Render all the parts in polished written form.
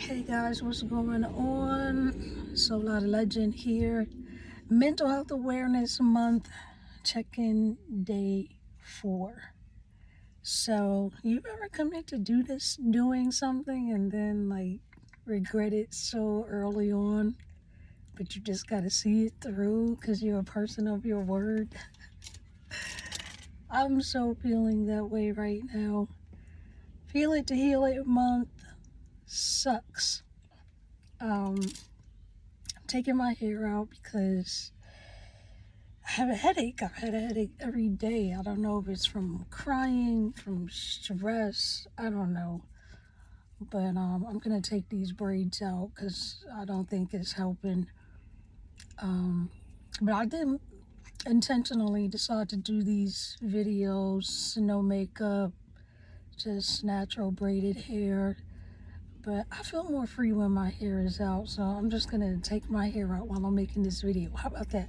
Hey guys, what's going on? Solar Legend here. Mental Health Awareness Month, check-in day 4. So, you ever commit to doing something and then regret it so early on, but you just gotta see it through because you're a person of your word? I'm so feeling that way right now. Feel It to Heal It month sucks. I'm taking my hair out because I have a headache. I've had a headache every day. I don't know if it's from crying, from stress. I don't know. But I'm going to take these braids out because I don't think it's helping. But I didn't intentionally decide to do these videos, no makeup, just natural braided hair. But I feel more free when my hair is out, so I'm just going to take my hair out while I'm making this video. How about that?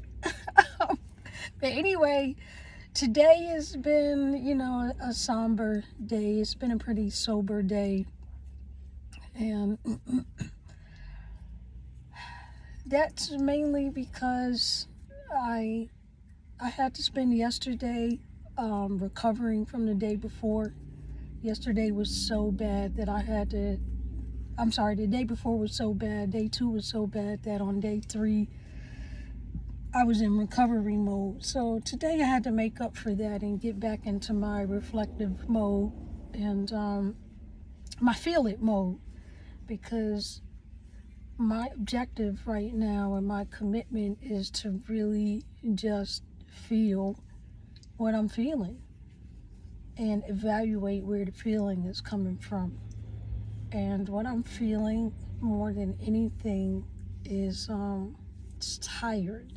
But anyway, today has been, a somber day. It's been a pretty sober day. And that's mainly because I had to spend yesterday recovering from the day before. Yesterday was so bad that the day before was so bad. Day 2 was so bad that on day 3, I was in recovery mode. So today I had to make up for that and get back into my reflective mode and my feel it mode, because my objective right now and my commitment is to really just feel what I'm feeling and evaluate where the feeling is coming from. And what I'm feeling more than anything is just tired.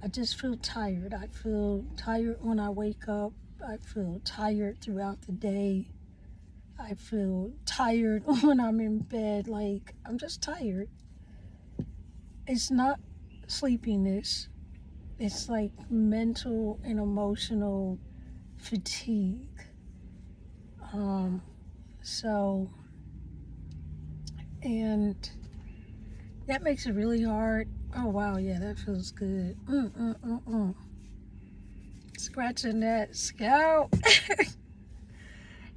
I just feel tired. I feel tired when I wake up. I feel tired throughout the day. I feel tired when I'm in bed. I'm just tired. It's not sleepiness. It's like mental and emotional fatigue. And that makes it really hard. Oh, wow, yeah, that feels good. Scratching that scalp.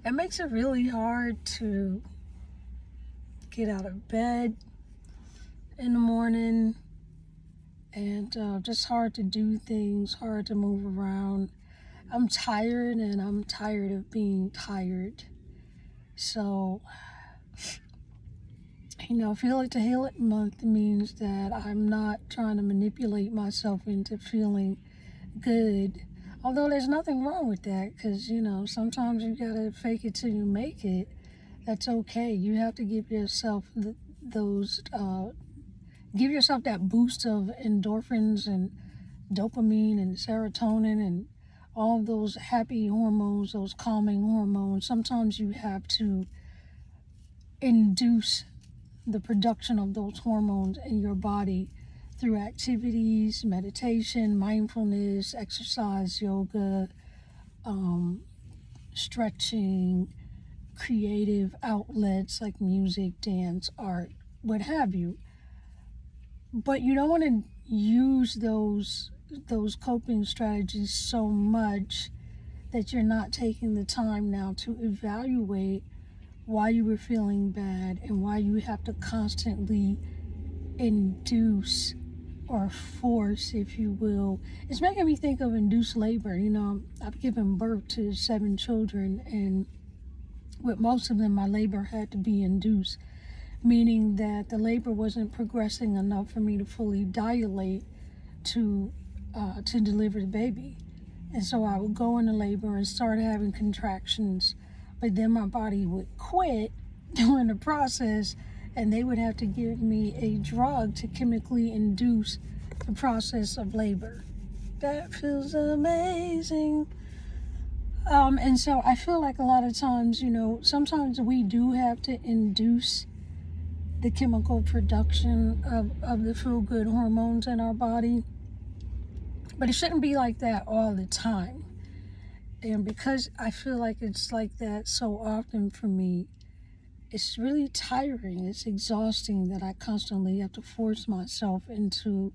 It makes it really hard to get out of bed in the morning, and just hard to do things, hard to move around. I'm tired, and I'm tired of being tired. So, Feel It to Heal It month means that I'm not trying to manipulate myself into feeling good. Although there's nothing wrong with that, because, sometimes you gotta fake it till you make it. That's okay. You have to give yourself give yourself that boost of endorphins and dopamine and serotonin and all of those happy hormones, those calming hormones. Sometimes you have to induce the production of those hormones in your body through activities, meditation, mindfulness, exercise, yoga, stretching, creative outlets like music, dance, art, what have you. But you don't want to use those coping strategies so much that you're not taking the time now to evaluate why you were feeling bad and why you have to constantly induce or force, if you will. It's making me think of induced labor. I've given birth to 7 children, and with most of them, my labor had to be induced, meaning that the labor wasn't progressing enough for me to fully dilate to deliver the baby. And so I would go into labor and start having contractions, but then my body would quit during the process, and they would have to give me a drug to chemically induce the process of labor. That feels amazing. And so I feel like a lot of times, sometimes we do have to induce the chemical production of the feel-good hormones in our body. But it shouldn't be like that all the time. And because I feel like it's like that so often for me, it's really tiring. It's exhausting that I constantly have to force myself into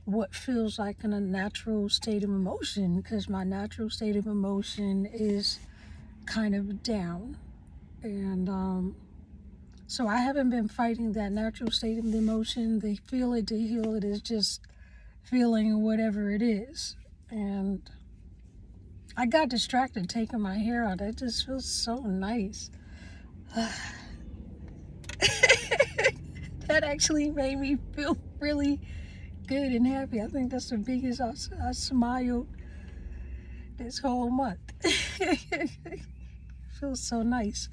what feels like in a natural state of emotion, because my natural state of emotion is kind of down. And so I haven't been fighting that natural state of emotion. They feel it to heal it is just feeling whatever it is. And I got distracted taking my hair out. It just feels so nice. That actually made me feel really good and happy. I think that's the biggest I smiled this whole month. Feels so nice.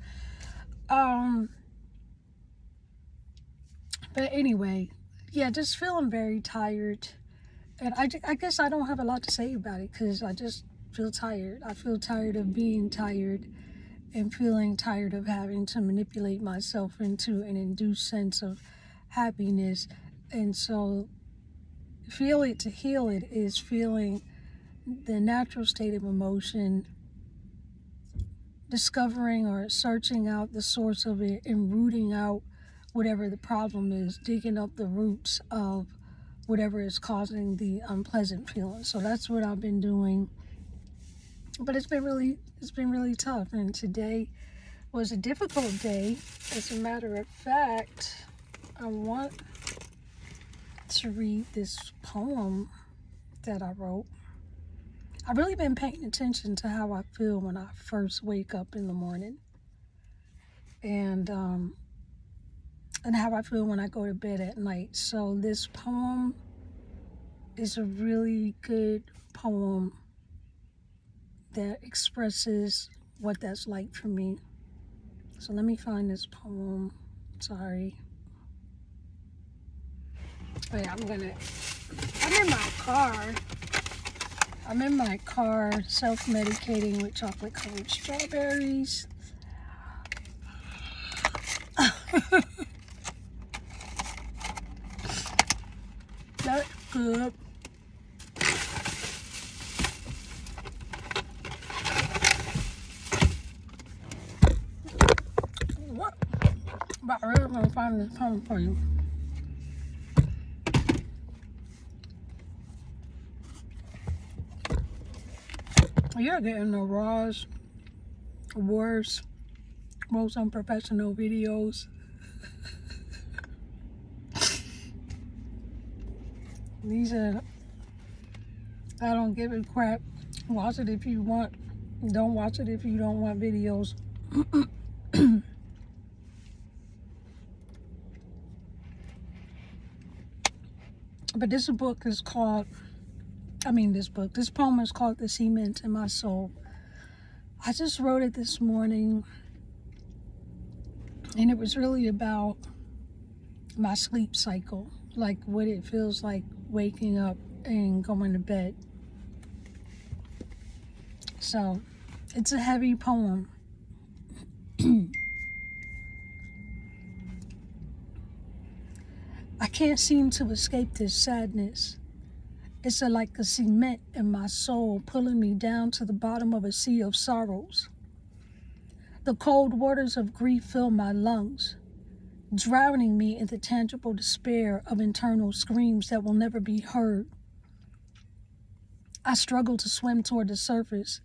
But anyway, yeah, just feeling very tired. And I guess I don't have a lot to say about it because I just feel tired. I feel tired of being tired and feeling tired of having to manipulate myself into an induced sense of happiness. And so feel it to heal it is feeling the natural state of emotion, discovering or searching out the source of it and rooting out whatever the problem is, digging up the roots of whatever is causing the unpleasant feeling. So that's what I've been doing. But it's been really tough. And today was a difficult day. As a matter of fact, I want to read this poem that I wrote. I've really been paying attention to how I feel when I first wake up in the morning, and how I feel when I go to bed at night. So this poem is a really good poem that expresses what that's like for me. So let me find this poem. Sorry. Oh yeah, I'm in my car self-medicating with chocolate covered strawberries. That's good. What? But I really want to find this poem for you. You're getting the rawest, worst, most unprofessional videos. These are, I don't give a crap. Watch it if you want. Don't watch it if you don't want videos. But this poem is called The Cement in My Soul. I just wrote it this morning, and it was really about my sleep cycle, like what it feels like waking up and going to bed. So it's a heavy poem. I can't seem to escape this sadness. It's like a cement in my soul, pulling me down to the bottom of a sea of sorrows. The cold waters of grief fill my lungs, drowning me in the tangible despair of internal screams that will never be heard. I struggle to swim toward the surface,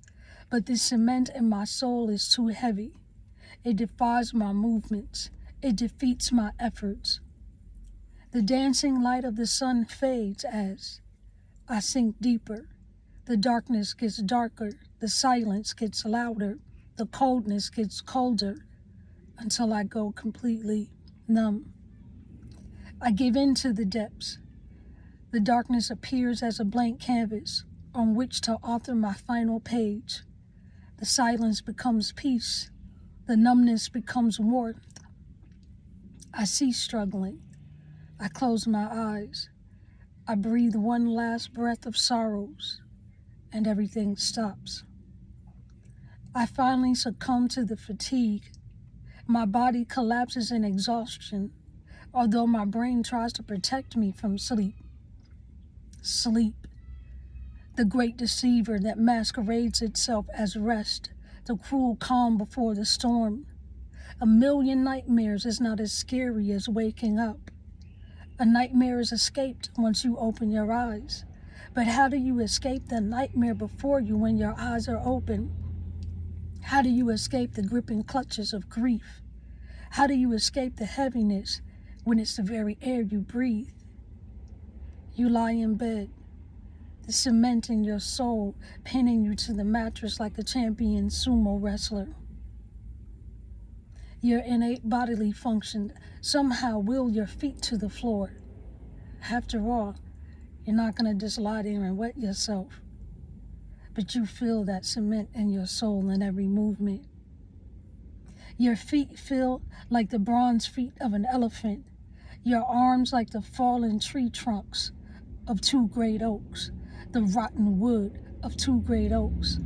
but this cement in my soul is too heavy. It defies my movements. It defeats my efforts. The dancing light of the sun fades as I sink deeper. The darkness gets darker. The silence gets louder. The coldness gets colder until I go completely numb. I give in to the depths. The darkness appears as a blank canvas on which to author my final page. The silence becomes peace. The numbness becomes warmth. I cease struggling. I close my eyes. I breathe one last breath of sorrows, and everything stops. I finally succumb to the fatigue. My body collapses in exhaustion, although my brain tries to protect me from sleep. Sleep, the great deceiver that masquerades itself as rest, the cruel calm before the storm. A million nightmares is not as scary as waking up. A nightmare is escaped once you open your eyes. But how do you escape the nightmare before you when your eyes are open? How do you escape the gripping clutches of grief? How do you escape the heaviness when it's the very air you breathe? You lie in bed, the cement in your soul pinning you to the mattress like a champion sumo wrestler. Your innate bodily function somehow will your feet to the floor. After all, you're not going to just lie there and wet yourself, but you feel that cement in your soul in every movement. Your feet feel like the bronze feet of an elephant, your arms like the fallen tree trunks of two great oaks, the rotten wood of two great oaks.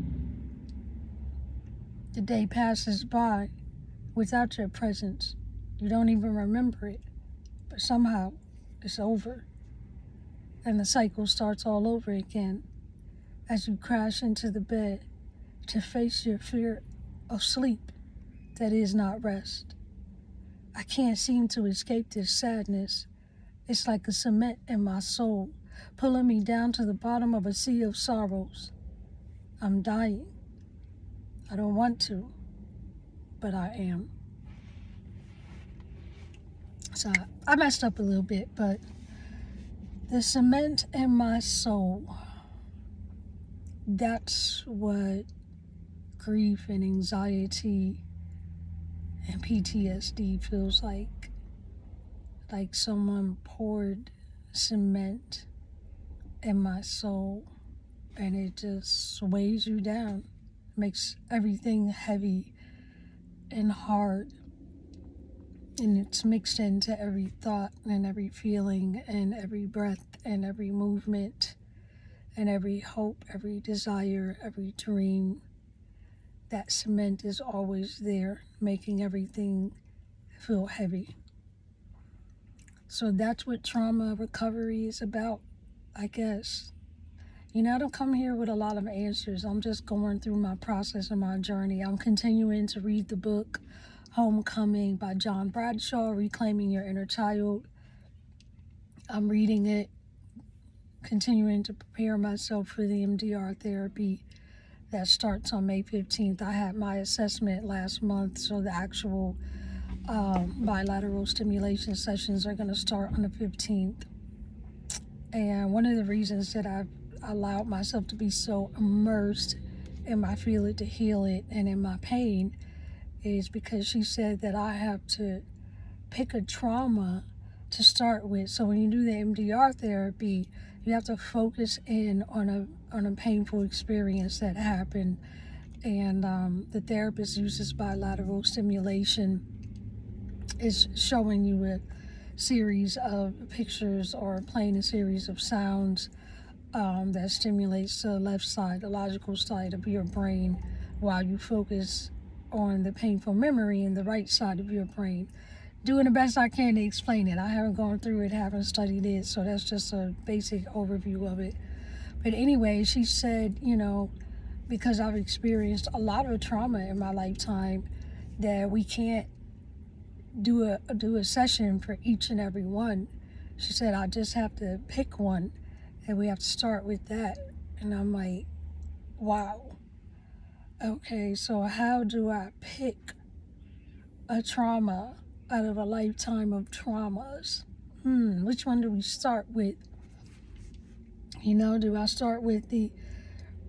The day passes by without your presence. You don't even remember it, but somehow it's over. And the cycle starts all over again as you crash into the bed to face your fear of sleep that is not rest. I can't seem to escape this sadness. It's like a cement in my soul, pulling me down to the bottom of a sea of sorrows. I'm dying. I don't want to, but I am. So I messed up a little bit, but the cement in my soul, that's what grief and anxiety and PTSD feels like. Like someone poured cement in my soul and it just weighs you down, makes everything heavy and hard. And it's mixed into every thought and every feeling and every breath and every movement and every hope, every desire, every dream. That cement is always there, making everything feel heavy. So that's what trauma recovery is about, I guess. You know, I don't come here with a lot of answers. I'm just going through my process and my journey. I'm continuing to read the book Homecoming by John Bradshaw, Reclaiming Your Inner Child. I'm reading it, continuing to prepare myself for the MDR therapy that starts on May 15th. I had my assessment last month, so the actual bilateral stimulation sessions are going to start on the 15th. And one of the reasons that I've allowed myself to be so immersed in my feel it to heal it and in my pain is because she said that I have to pick a trauma to start with. So when you do the MDR therapy, you have to focus in on a painful experience that happened. And the therapist uses bilateral stimulation, is showing you a series of pictures or playing a series of sounds that stimulates the left side, the logical side of your brain, while you focus on the painful memory in the right side of your brain. Doing the best I can to explain it. I haven't gone through it, haven't studied it, so that's just a basic overview of it. But anyway, she said, you know, because I've experienced a lot of trauma in my lifetime, that we can't do a session for each and every one. She said, I just have to pick one, and we have to start with that. And I'm like, wow. Okay, so how do I pick a trauma out of a lifetime of traumas? Which one do we start with? You know, do I start with the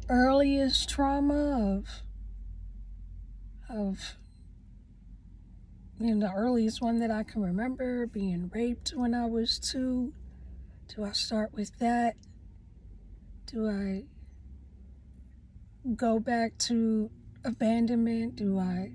earliest trauma of you know, the earliest one that I can remember, being raped when I was 2? Do I start with that? Do I go back to abandonment? Do I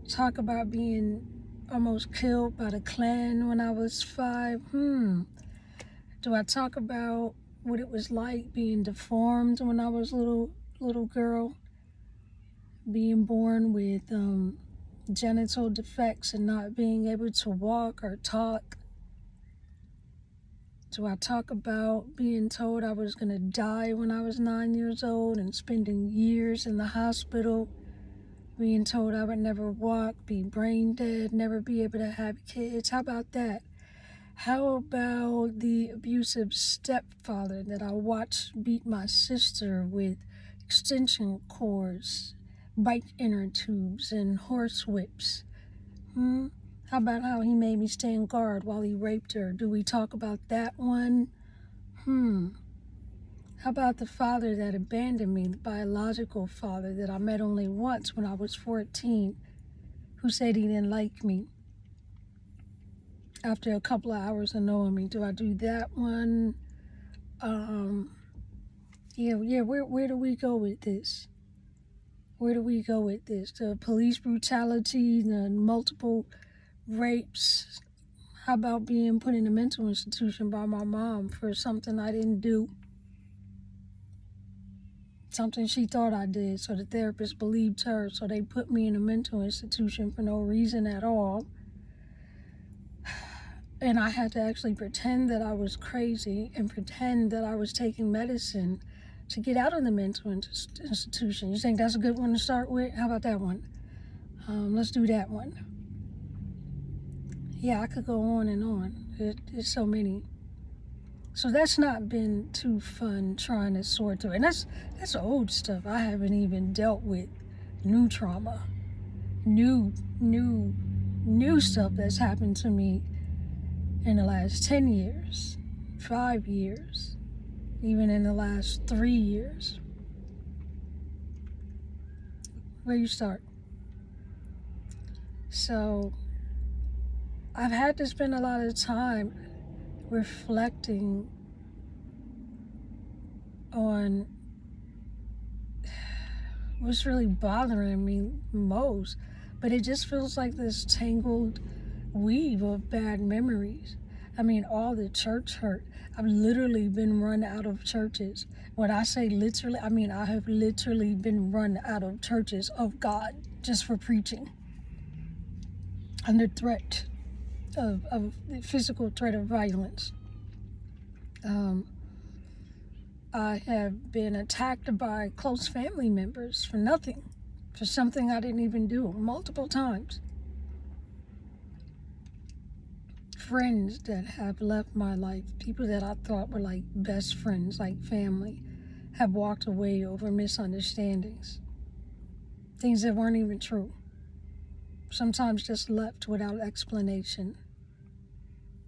talk about being almost killed by the Klan when I was 5? Do I talk about what it was like being deformed when I was a little girl? Being born with genital defects and not being able to walk or talk? Do I talk about being told I was going to die when I was 9 years old and spending years in the hospital being told I would never walk, be brain dead, never be able to have kids. How about that? How about the abusive stepfather that I watched beat my sister with extension cords, bike inner tubes, and horse whips? How about how he made me stand guard while he raped her? Do we talk about that one? How about the father that abandoned me, the biological father that I met only once when I was 14, who said he didn't like me after a couple of hours of knowing me? Do I do that one? Where do we go with this? Where do we go with this? The police brutality, the multiple rapes. How about being put in a mental institution by my mom for something I didn't do? Something she thought I did, so the therapist believed her, so they put me in a mental institution for no reason at all. And I had to actually pretend that I was crazy and pretend that I was taking medicine to get out of the mental institution. You think that's a good one to start with? How about that one? Let's do that one. Yeah, I could go on and on. There's so many. So that's not been too fun trying to sort through. And that's old stuff. I haven't even dealt with new trauma. New stuff that's happened to me in the last 10 years, 5 years, even in the last 3 years. Where you start? So I've had to spend a lot of time reflecting on what's really bothering me most, but it just feels like this tangled weave of bad memories. I mean, all the church hurt. I've literally been run out of churches. When I say literally, I mean I have literally been run out of churches of God just for preaching under threat of physical threat of violence. I have been attacked by close family members for nothing, for something I didn't even do, multiple times. Friends that have left my life, people that I thought were like best friends, like family, have walked away over misunderstandings. Things that weren't even true. Sometimes just left without explanation.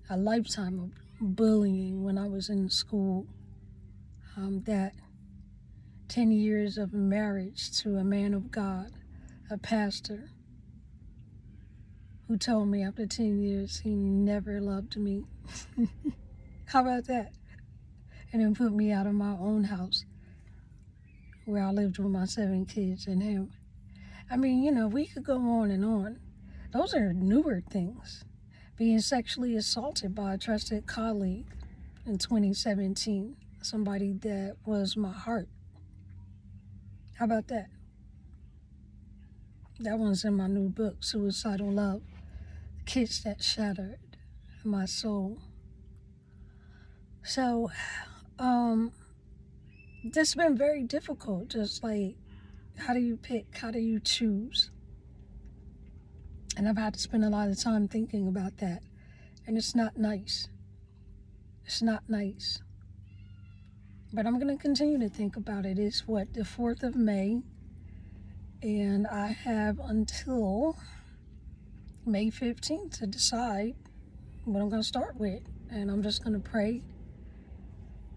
A lifetime of bullying when I was in school. That 10 years of marriage to a man of God, a pastor, who told me after 10 years he never loved me. How about that? And then put me out of my own house where I lived with my 7 kids and him. I mean, we could go on and on. Those are newer things. Being sexually assaulted by a trusted colleague in 2017. Somebody that was my heart. How about that? That one's in my new book, Suicidal Love. The Kiss That Shattered My Soul. So, that's been very difficult. Just like, how do you pick? How do you choose? And I've had to spend a lot of time thinking about that. And it's not nice. It's not nice. But I'm going to continue to think about it. It's the 4th of May. And I have until May 15th to decide what I'm going to start with. And I'm just going to pray.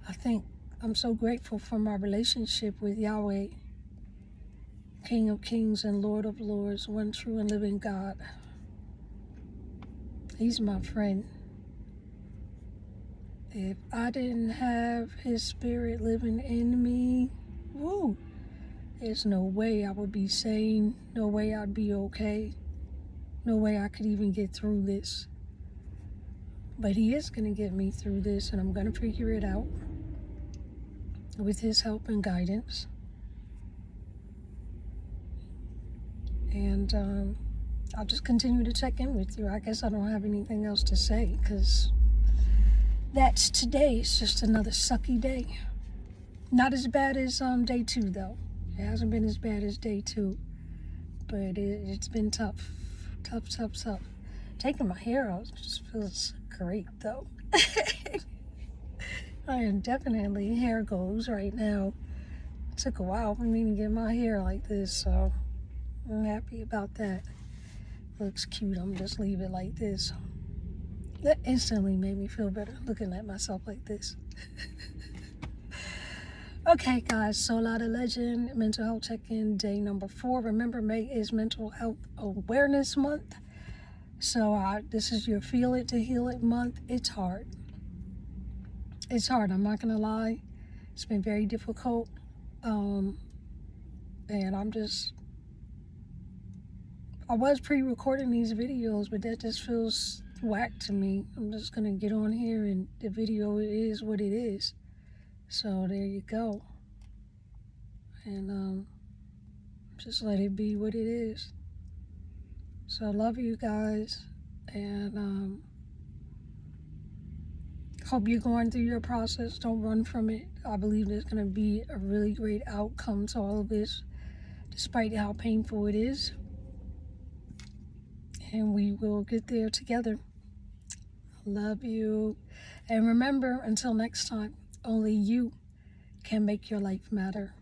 I think I'm so grateful for my relationship with Yahweh, King of Kings and Lord of Lords, one true and living God. He's my friend. If I didn't have his spirit living in me, there's no way I would be sane, no way I'd be okay, no way I could even get through this. But he is going to get me through this, and I'm going to figure it out with his help and guidance. And I'll just continue to check in with you. I guess I don't have anything else to say, because that's today. It's just another sucky day. Not as bad as day 2, though. It hasn't been as bad as day 2. but it's been tough. Taking my hair out just feels great though. I am definitely hair goals right now. It took a while for me to get my hair like this, so I'm happy about that. Looks cute. I'm just leave it like this. That instantly made me feel better looking at myself like this. Okay, guys, so Soul the Legend, Mental Health Check-In, day number 4. Remember, May is Mental Health Awareness Month. So this is your Feel It to Heal It month. It's hard. It's hard, I'm not going to lie. It's been very difficult. And I was pre-recording these videos, but that just feels whack to me. I'm just going to get on here and the video is what it is. So there you go. And just let it be what it is. So I love you guys, and hope you're going through your process. Don't run from it. I believe there's going to be a really great outcome to all of this, despite how painful it is. And we will get there together. Love you. And remember, until next time, only you can make your life matter.